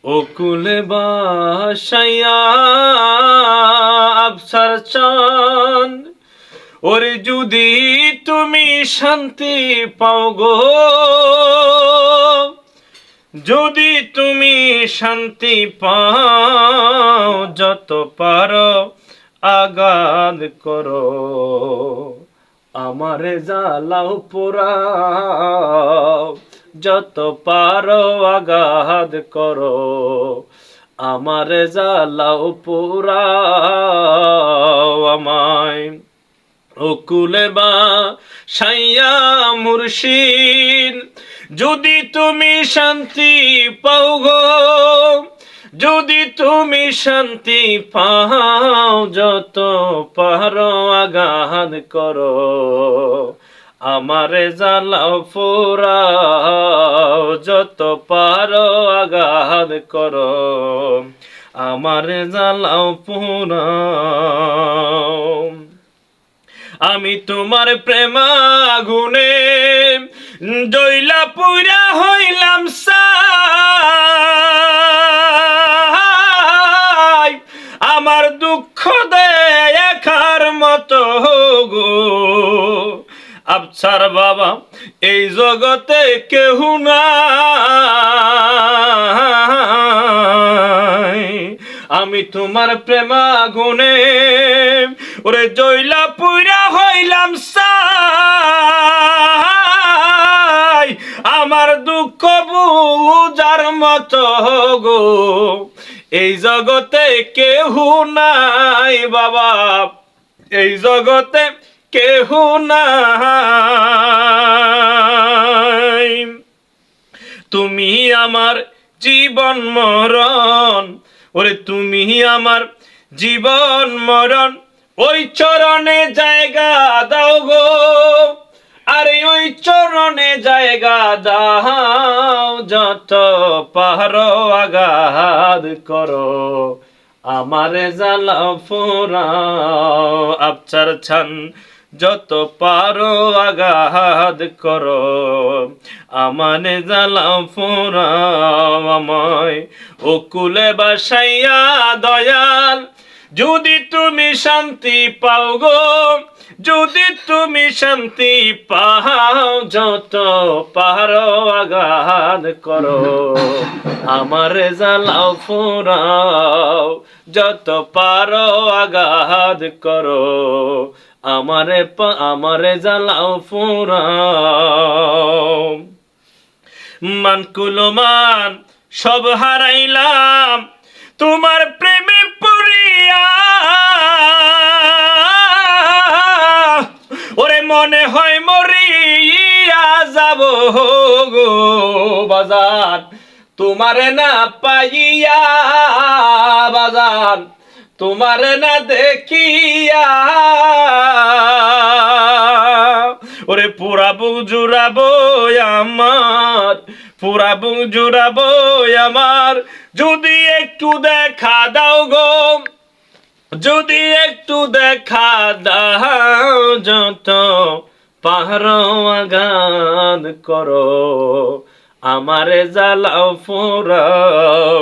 ওকুলে বাসাইয়া আবসার চান, ওরে যদি তুমি শান্তি পাও গো, যদি তুমি শান্তি পাও, যত পারো আগাদ করো, আমারে জ্বালাও পোড়াও, যত পারো আগাদ করো, আমারে জ্বালাও পোড়াও আমায়। ওকুলে বাসাইয়া মুর্শিদ, যদি তুমি শান্তি পাও গো, যদি তুমি শান্তি পাও, যত পারো আগাদ করো, আমারে জ্বালাও পোড়াও, যত পারো আগাদ করো, আমারে জ্বালাও পোড়াও। আমি তোমার প্রেমাগুনে জইলা পুইরা হইলাম সাই, আমার দুঃখ দেখার মতো গো, আবছার বাবা এই জগতে কেহ নাই। আমি তোমার প্রেমাগুনে ওরে জইলা পুইরা হইলাম সাই, আমার দুঃখ বুঝার মতো গো, এই জগতে কেহ নাই বাবা, এই জগতে কেহ নাই। তুমি আমার জীবন মরণ, ওরে তুমি আমার জীবন মরণ, ওই চরণে জায়গা দাও গো, আরে ওই চরণে জায়গা দাও, যত পারো আগাদ করো, আমারে জ্বালাও পোড়াও, আবছার ছান যত পারো আগাদ করো, আমারে জ্বালাও পোড়াও আমায়। ওকুলে বাসাইয়া দয়াল, যদি তুমি শান্তি পাও গো, যদি তুমি শান্তি পাও, যত পারো আগাদ করো, আমারে জ্বালাও পোড়াও, যত পারো আগাদ করো, আমারে জ্বালাও পোড়াও। মানকুলমান সব হারাইলাম তোমার প্রেমে পড়িয়া, ওরে মনে হয় মরিয়া যাব গো বাজান, তোমারে না পাইয়া বাজান, তোমারে না দেখিয়া, ওরে পুরা বুক জুড়াবো আমার, পুরা বুক জুড়াবো আমার, যদি একটু দেখা দাও গো, যদি একটু দেখা দাও, যত পারো আগাদ করো, আমারে জ্বালাও পোড়াও।